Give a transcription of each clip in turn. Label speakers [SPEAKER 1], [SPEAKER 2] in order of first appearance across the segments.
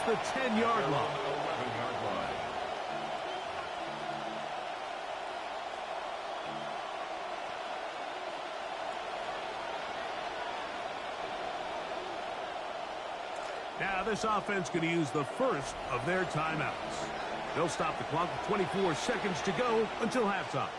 [SPEAKER 1] the 10-yard line. Now this offense going to use the first of their timeouts. They'll stop the clock with 24 seconds to go until halftime.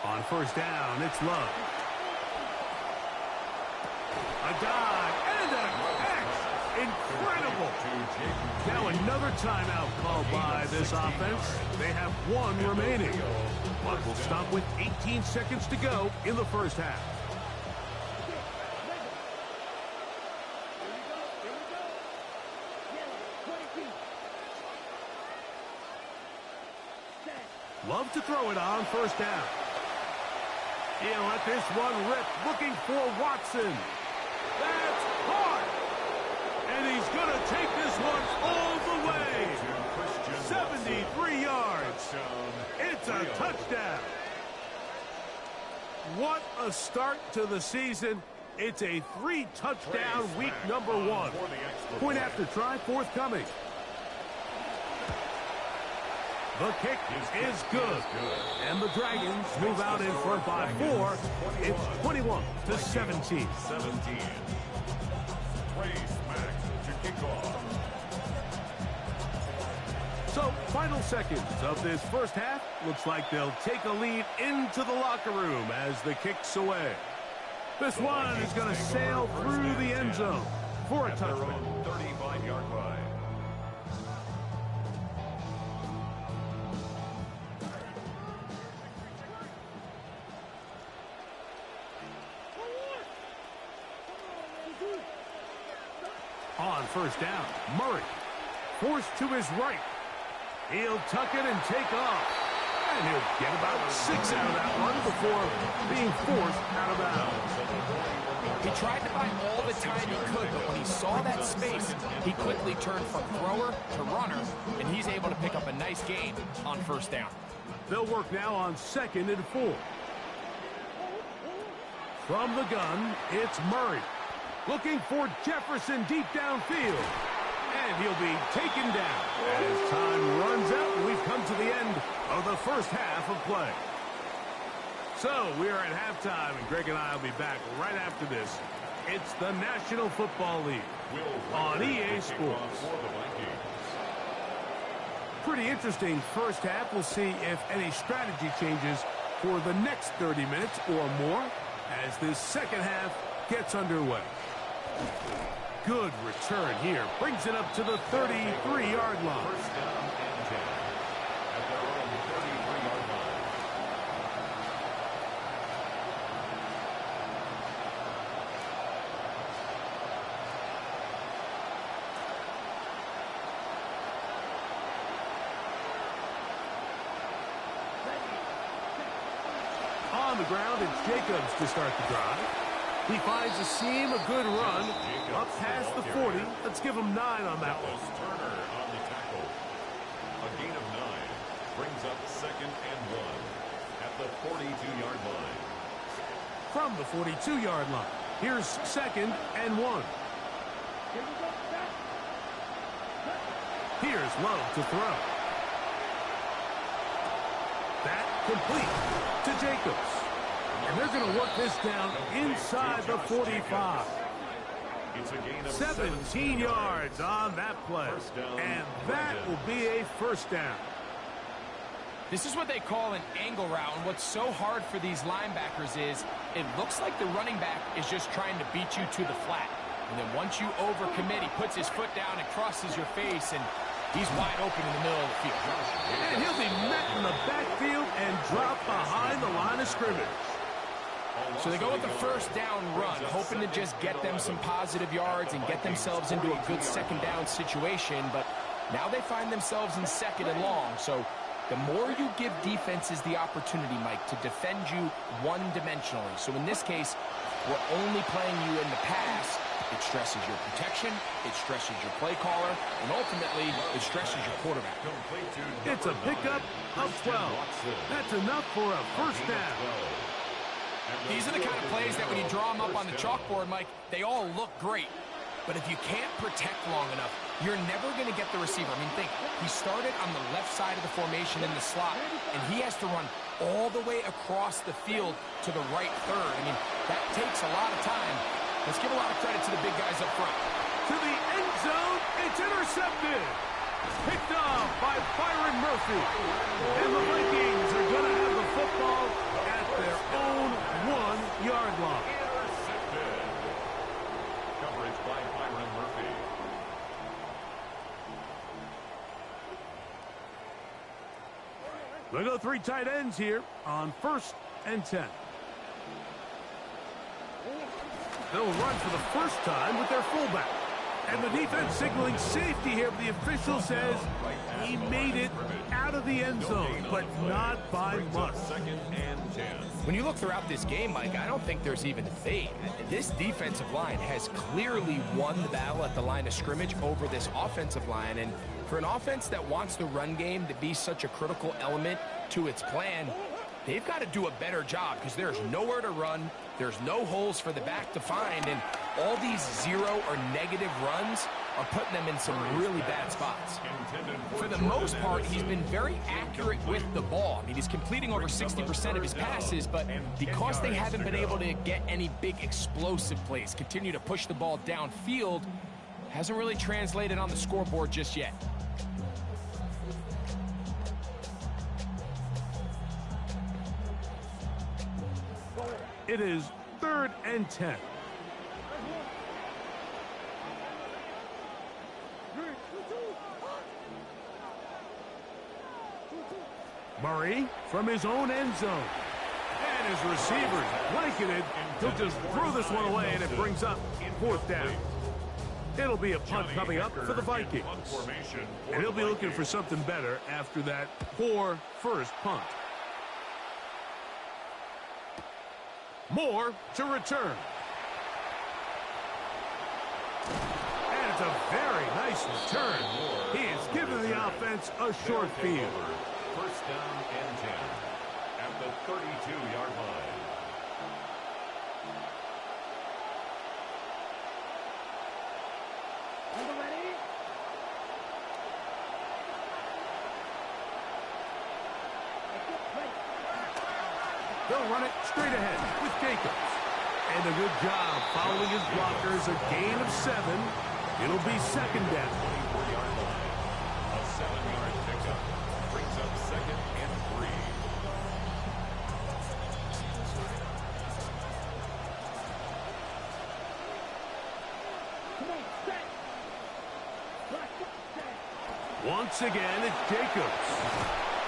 [SPEAKER 1] On first down, it's Love. A dive and a catch. Incredible. Now another timeout called by this offense. They have one remaining. Clock will stop with 18 seconds to go in the first half. Love to throw it on first down. He'll let this one rip, looking for Watson. That's hard. And he's going to take this one all the way. 73 yards. It's a touchdown. What a start to the season. It's a 3-touchdown week number 1. Point after try forthcoming. The kick is good. And the Dragons move out in front by 4. It's 21-17. So, final seconds of this first half. Looks like they'll take a lead into the locker room as the kick's away. This one is going to sail through the end zone for a touchdown.
[SPEAKER 2] 35-yard line.
[SPEAKER 1] On first down, Murray forced to his right. He'll tuck it and take off. And he'll get about 6 out of that one before being forced out of bounds.
[SPEAKER 3] He tried to buy all the time he could, but when he saw that space, he quickly turned from thrower to runner, and he's able to pick up a nice gain on first down.
[SPEAKER 1] They'll work now on 2nd and 4. From the gun, it's Murray. Looking for Jefferson deep downfield. And he'll be taken down. As time runs out, we've come to the end of the first half of play. So we are at halftime, and Greg and I will be back right after this. It's the National Football League on EA Sports. Pretty interesting first half. We'll see if any strategy changes for the next 30 minutes or more as this second half gets underway. Good return here. Brings it up to the 33-yard line.
[SPEAKER 2] First down and 10 at their own 33-yard line.
[SPEAKER 1] On the ground, it's Jacobs to start the drive. He finds a seam, a good run, up past the 40. Let's give him 9 on that one.
[SPEAKER 2] Turner on the tackle. A gain of 9 brings up 2nd and 1 at the 42-yard line.
[SPEAKER 1] From the 42-yard line, here's 2nd and 1. Here's Love to throw. That complete to Jacobs. And they're going to work this down inside the 45.
[SPEAKER 2] It's a gain of
[SPEAKER 1] 17 yards on that play. And that will be a first down.
[SPEAKER 3] This is what they call an angle route, and what's so hard for these linebackers is it looks like the running back is just trying to beat you to the flat. And then once you overcommit, he puts his foot down and crosses your face, and he's wide open in the middle of the field.
[SPEAKER 1] And he'll be met in the backfield and dropped behind the line of scrimmage.
[SPEAKER 3] So they go with the first down run, hoping to just get them some positive yards and get themselves into a good second down situation. But now they find themselves in 2nd and long. So the more you give defenses the opportunity, Mike, to defend you one-dimensionally. So in this case, we're only playing you in the pass. It stresses your protection, it stresses your play caller, and ultimately, it stresses your quarterback.
[SPEAKER 1] It's a pickup of 12. That's enough for a first down.
[SPEAKER 3] These are the kind of plays that when you draw them up on the chalkboard, Mike, they all look great. But if you can't protect long enough, you're never going to get the receiver. I mean, think, he started on the left side of the formation in the slot, and he has to run all the way across the field to the right third. I mean, that takes a lot of time. Let's give a lot of credit to the big guys up front.
[SPEAKER 1] To the end zone, it's intercepted. Picked off by Byron Murphy. And the Vikings are going to have the football at their own 1-yard line.
[SPEAKER 2] Intercepted. Coverage by Byron Murphy.
[SPEAKER 1] They go 3 tight ends here on 1st and 10. They'll run for the first time with their fullback. And the defense signaling safety here, but the official says he made it out of the end zone, but not by much.
[SPEAKER 3] When you look throughout this game, Mike, I don't think there's even a debate. This defensive line has clearly won the battle at the line of scrimmage over this offensive line. And for an offense that wants the run game to be such a critical element to its plan, they've got to do a better job because there's nowhere to run. There's no holes for the back to find, and all these 0 or negative runs are putting them in some really bad spots. For the most part, he's been very accurate with the ball. I mean, he's completing over 60% of his passes, but because they haven't been able to get any big explosive plays, continue to push the ball downfield, hasn't really translated on the scoreboard just yet.
[SPEAKER 1] It is 3rd and 10. Murray from his own end zone. And his receivers blanketed. He'll just throw this one away, and it brings up 4th down. It'll be a punt coming up for the Vikings. And he'll be looking for something better after that poor first punt. Moore to return. And it's a very nice return. He has given the offense a short field.
[SPEAKER 2] First down and 10 at the 32-yard line.
[SPEAKER 1] They'll run it straight ahead with Jacobs. And a good job following his blockers. A gain of 7. It'll be 2nd down.
[SPEAKER 2] A 7-yard pickup brings up 2nd and 3.
[SPEAKER 1] Once again, it's Jacobs.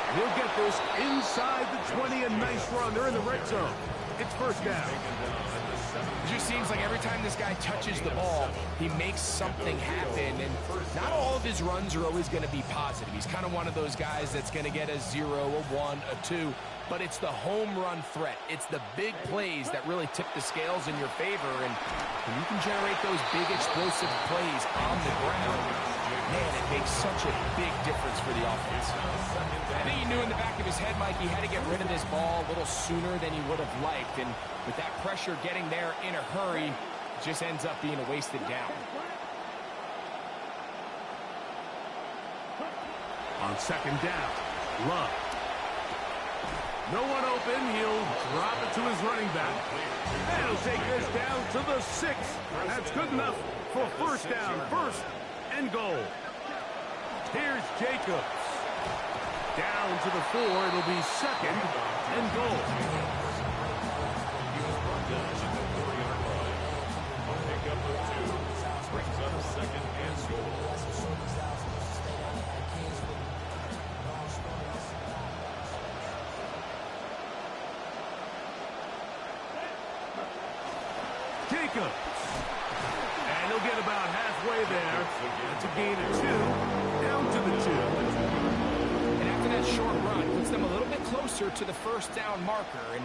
[SPEAKER 1] And he'll get this inside the 20. A nice run. They're in the red zone. It's 1st down.
[SPEAKER 3] It just seems like every time this guy touches the ball, he makes something happen. And not all of his runs are always going to be positive. He's kind of one of those guys that's going to get a 0, a 1, a 2. But it's the home run threat. It's the big plays that really tip the scales in your favor. And when you can generate those big explosive plays on the ground, man, it makes such a big difference for the offense. I think he knew in the back of his head, Mike, he had to get rid of this ball a little sooner than he would have liked. And with that pressure getting there in a hurry, it just ends up being a wasted down.
[SPEAKER 1] On 2nd down, Love. No one open. He'll drop it to his running back. And he'll take this down to the 6. That's good enough for 1st down. 1st and goal. Here's Jacobs. Down to the 4. It'll be 2nd and goal.
[SPEAKER 2] Pickup of 2 brings up 2nd and goal.
[SPEAKER 1] Jacobs. And he'll get about halfway there. That's a gain of 2. Down to the 2.
[SPEAKER 3] And after that short run, puts them a little bit closer to the 1st down marker. And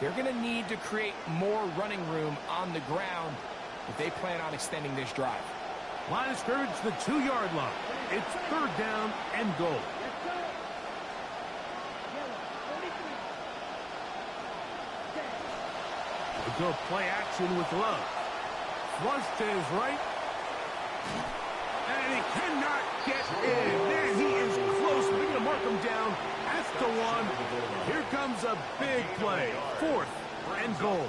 [SPEAKER 3] they're going to need to create more running room on the ground if they plan on extending this drive.
[SPEAKER 1] Line of scrimmage, the 2-yard line. It's 3rd down and goal. A good play action with Love. Flush to his right. And he cannot get in. Man, he is close. We're going to mark him down at the 1. Here comes a big play. 4th and goal.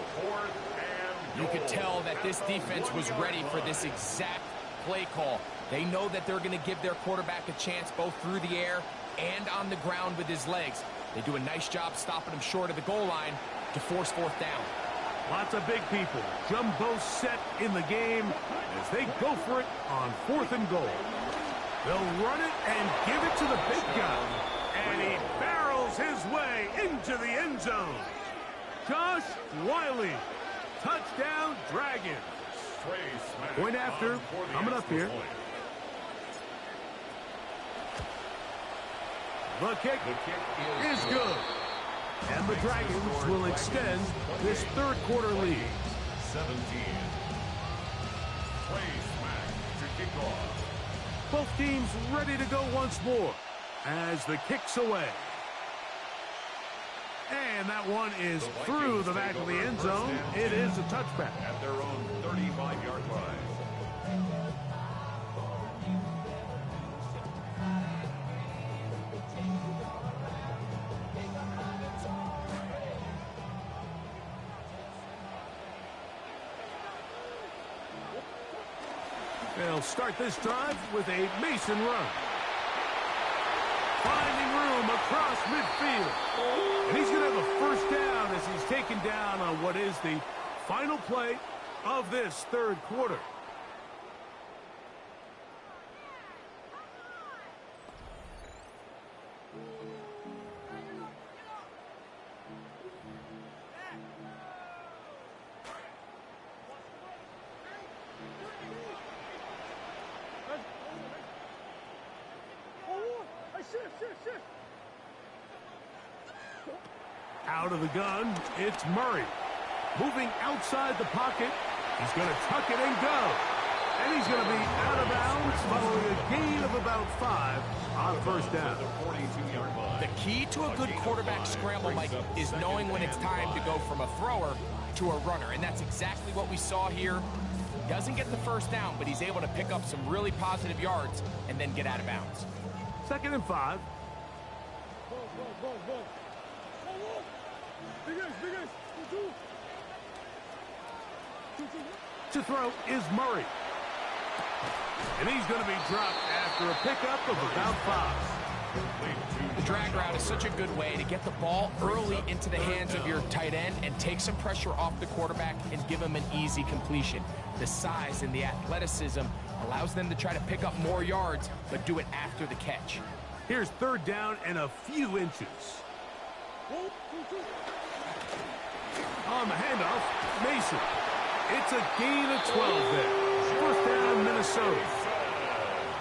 [SPEAKER 3] You could tell that this defense was ready for this exact play call. They know that they're going to give their quarterback a chance both through the air and on the ground with his legs. They do a nice job stopping him short of the goal line to force 4th down.
[SPEAKER 1] Lots of big people. Jumbo set in the game as they go for it on 4th and goal. They'll run it and give it to the big guy. And he barrels his way into the end zone. Josh Wiley. Touchdown, Dragons. Point after, coming up here. The kick is good. And the Dragons will extend this 3rd quarter lead.
[SPEAKER 2] 17. Trey Smack to kick off.
[SPEAKER 1] Both teams ready to go once more as the kick's away. And that one is through the back of the end zone. It is a touchback.
[SPEAKER 2] At their own 35-yard line.
[SPEAKER 1] They'll start this drive with a Mason run. Finding room across midfield. And he's going to have a 1st down as he's taken down on what is the final play of this 3rd quarter. Out of the gun, it's Murray. Moving outside the pocket. He's going to tuck it and go. And he's going to be out of bounds following a gain of about 5 on 1st down.
[SPEAKER 3] The key to a good quarterback scramble, Mike, is knowing when it's time to go from a thrower to a runner. And that's exactly what we saw here. Doesn't get the 1st down, but he's able to pick up some really positive yards and then get out of bounds.
[SPEAKER 1] 2nd and 5. To throw is Murray. And he's going to be dropped after a pickup of about 5.
[SPEAKER 3] The drag route is such a good way to get the ball early into the hands of your tight end and take some pressure off the quarterback and give him an easy completion. The size and the athleticism allows them to try to pick up more yards, but do it after the catch.
[SPEAKER 1] Here's 3rd down and a few inches. On the handoff, Mason. It's a gain of 12 there. 1st down, Minnesota.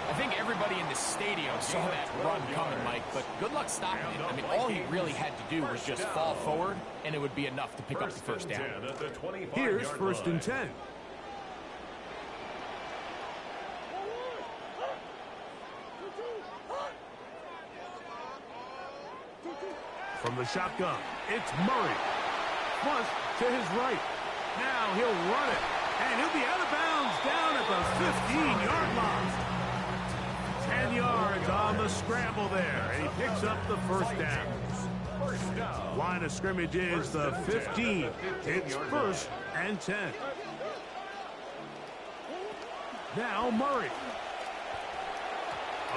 [SPEAKER 3] I think everybody in the stadium saw that run coming, Mike, but good luck stopping it. I mean, all he really had to do was just fall forward, and it would be enough to pick up the 1st down.
[SPEAKER 1] Here's 1st and 10. From the shotgun, it's Murray. Flush to his right. Now he'll run it, and he'll be out of bounds down at the 15-yard line. 10 yards on the scramble there, and he picks up the 1st down. Line of scrimmage is the 15. It's 1st and 10. Now Murray.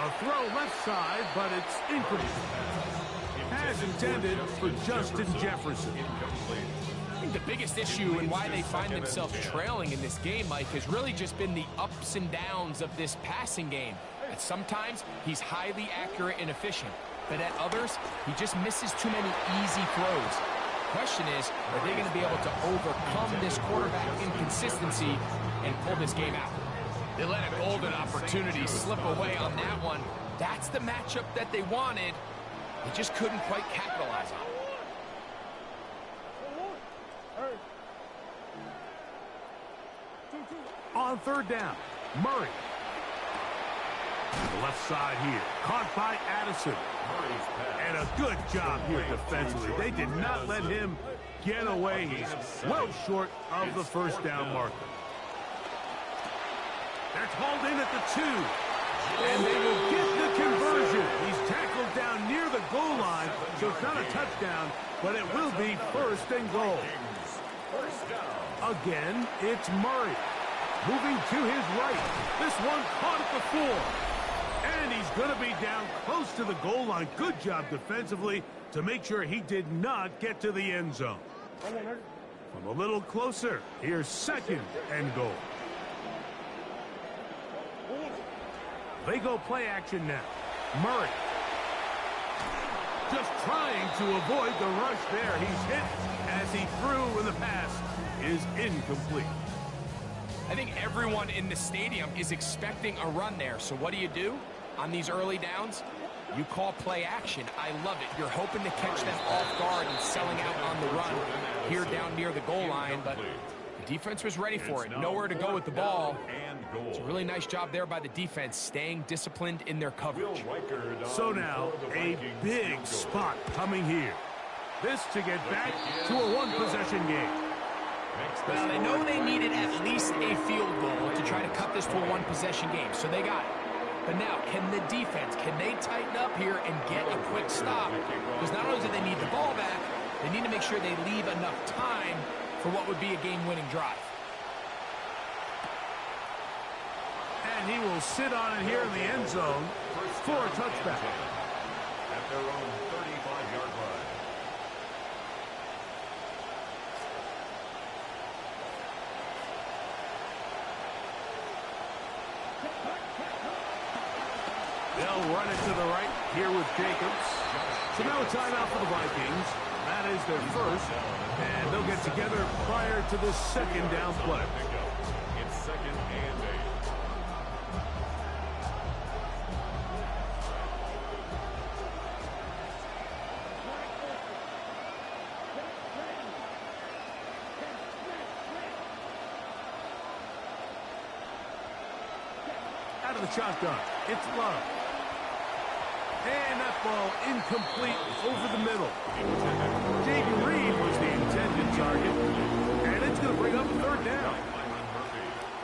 [SPEAKER 1] A throw left side, but it's incomplete. Pass intended for Justin Jefferson.
[SPEAKER 3] I think the biggest issue and why they find themselves trailing in this game, Mike, has really just been the ups and downs of this passing game. At sometimes, he's highly accurate and efficient, but at others, he just misses too many easy throws. The question is, are they going to be able to overcome this quarterback inconsistency and pull this game out? They let a golden opportunity slip away on that one. That's the matchup that they wanted. They just couldn't quite capitalize on it.
[SPEAKER 1] on third down. Murray. The left side here. Caught by Addison. And a good job here defensively. They did not let him get away. He's well short of the first down marker. That's hauled in at the 2. And they will get the conversion. He's tackled down near the goal line, so it's not a touchdown, but it will be first and goal. Again, it's Murray. Moving to his right. This one caught at the 4. And he's going to be down close to the goal line. Good job defensively to make sure he did not get to the end zone. From a little closer, here's second and goal. They go play action now. Murray. Just trying to avoid the rush there. He's hit as he threw, and the pass is incomplete.
[SPEAKER 3] I think everyone in the stadium is expecting a run there. So what do? On these early downs? You call play action. I love it. You're hoping to catch them off guard and selling out on the run here down near the goal line, but the defense was ready for it. Nowhere to go with the ball. It's a really nice job there by the defense, staying disciplined in their coverage.
[SPEAKER 1] So now, a big spot coming here. This to get back to a one-possession game.
[SPEAKER 3] Well, they know they needed at least a field goal to try to cut this to a one-possession game, so they got it. But now, can the defense, can they tighten up here and get a quick stop? Because not only do they need the ball back, they need to make sure they leave enough time for what would be a game-winning drive.
[SPEAKER 1] And he will sit on it here in the end zone for a touchback.
[SPEAKER 2] At their own 35-yard line.
[SPEAKER 1] They'll run it to the right here with Jacobs. So now a timeout for the Vikings. That is their first. And they'll get together prior to the second down play.
[SPEAKER 2] It's second and 8.
[SPEAKER 1] Out of the shotgun, it's Love. And that ball incomplete over the middle. Jaden Reed was the intended target. And it's going to bring up third down.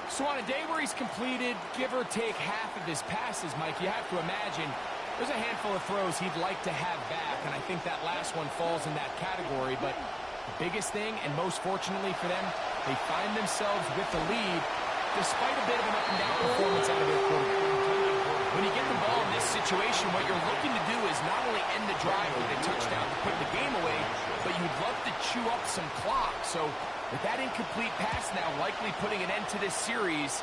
[SPEAKER 3] So on a day where he's completed, give or take half of his passes, Mike, you have to imagine there's a handful of throws he'd like to have back, and I think that last one falls in that category. But the biggest thing, and most fortunately for them, they find themselves with the lead despite a bit of an up-and-down performance out of their quarterback. When you get the ball in this situation, what you're looking to do is not only end the drive with a touchdown to put the game away, but you'd love to chew up some clock. So with that incomplete pass now likely putting an end to this series,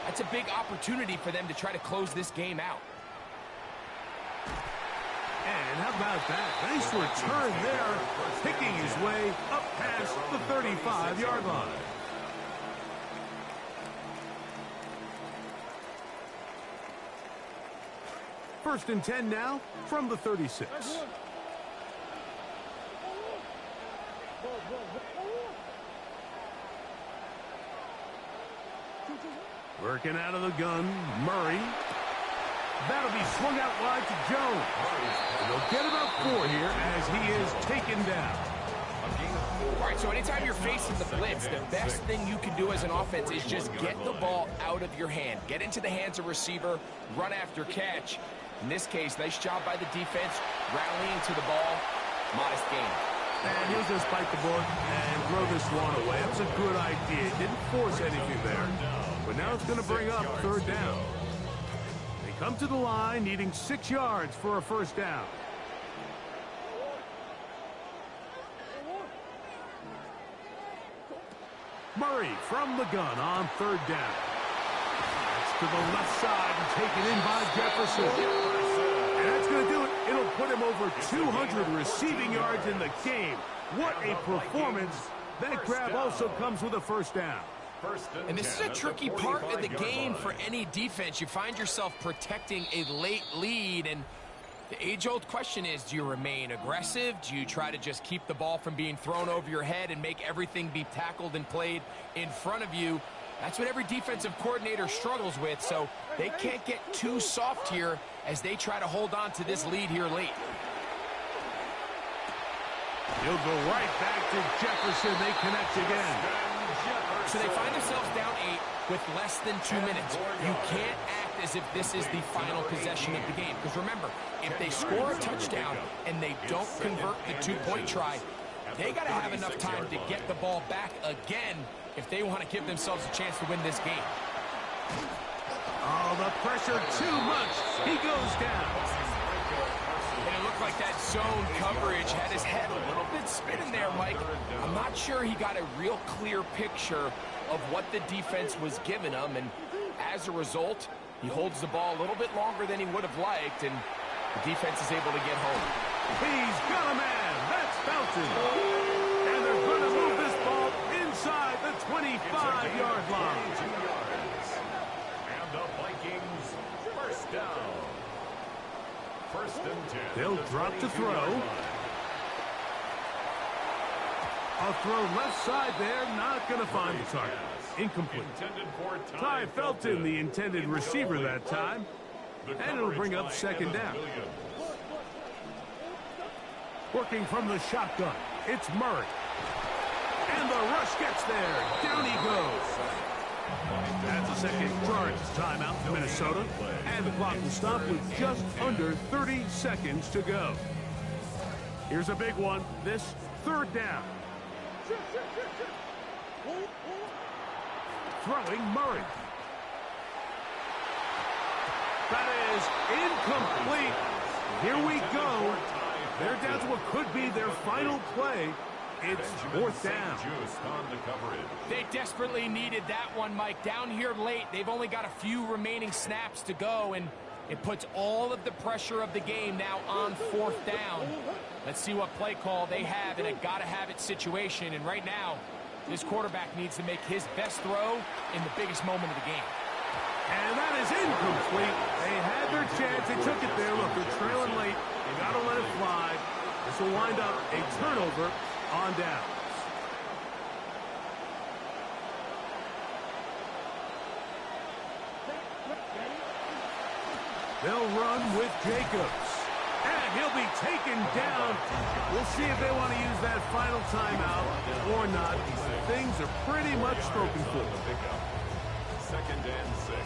[SPEAKER 3] that's a big opportunity for them to try to close this game out.
[SPEAKER 1] And how about that? Nice return there, picking his way up past the 35-yard line. First and 10 now from the 36. Working out of the gun, Murray. That'll be swung out wide to Jones. And they'll get about 4 here as he is taken down.
[SPEAKER 3] All right, so anytime you're facing the blitz, the best thing you can do as an offense is just get the ball out of your hand. Get into the hands of receiver, run after catch. In this case, nice job by the defense, rallying to the ball. Modest gain.
[SPEAKER 1] And he'll just bite the bullet and throw this one away. That's a good idea. Didn't force anything there. But now it's going to bring up third down. They come to the line needing 6 yards for a first down. Murray from the gun on third down. That's to the left side and taken in by Jefferson. And that's going to do it. It'll put him over 200 receiving yards in the game. What a performance. That grab also comes with a first down.
[SPEAKER 3] And this is a tricky part of the game for any defense. You find yourself protecting a late lead, and the age-old question is, do you remain aggressive? Do you try to just keep the ball from being thrown over your head and make everything be tackled and played in front of you? That's what every defensive coordinator struggles with, so they can't get too soft here as they try to hold on to this lead here late.
[SPEAKER 1] He'll go right back to Jefferson. They connect again.
[SPEAKER 3] So they find themselves down 8 with less than 2 minutes. You can't act as if this is the final possession of the game. Because remember, if they score a touchdown and they don't convert the 2-point try, they got to have enough time to get the ball back again if they want to give themselves a chance to win this game.
[SPEAKER 1] Oh, the pressure too much. He goes down.
[SPEAKER 3] And it looked like that zone coverage had his head a little bit spinning there, Mike. I'm not sure he got a real clear picture of what the defense was giving him, and as a result, he holds the ball a little bit longer than he would have liked, and the defense is able to get home.
[SPEAKER 1] He's got a man. That's Felton. And they're going to move this ball inside the 25-yard line.
[SPEAKER 2] And the Vikings first down. First and 10.
[SPEAKER 1] They'll drop to throw. A throw left side there, not going to find the target. Incomplete. Ty Felton, the intended receiver that time. And it'll bring up second down. Working from the shotgun, it's Murray. And the rush gets there. Down he goes. That's a second charge timeout for Minnesota. And the clock will stop with just under 30 seconds to go. Here's a big one. This third down. Throwing Murray. That is incomplete. Here we go. They're down to what could be their final play. It's fourth down.
[SPEAKER 3] They desperately needed that one, Mike. Down here late, they've only got a few remaining snaps to go, and it puts all of the pressure of the game now on fourth down. Let's see what play call they have in a gotta-have-it situation. And right now, this quarterback needs to make his best throw in the biggest moment of the game.
[SPEAKER 1] And that is incomplete. They had their chance. They took it there. Look, they're trailing late. They got to let it fly. This will wind up a turnover on down. They'll run with Jacobs. And he'll be taken down. We'll see if they want to use that final timeout or not. Things are pretty much spoken for.
[SPEAKER 2] Second and 6.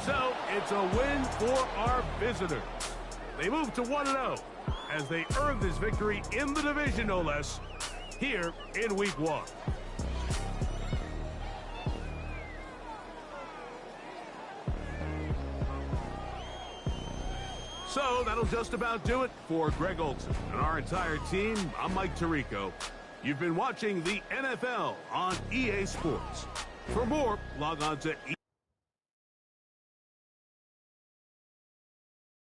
[SPEAKER 1] So it's a win for our visitors. They move to 1-0 as they earn this victory in the division, no less, here in Week 1. So that'll just about do it for Greg Olson and our entire team. I'm Mike Tirico. You've been watching the NFL on EA Sports. For more, log on to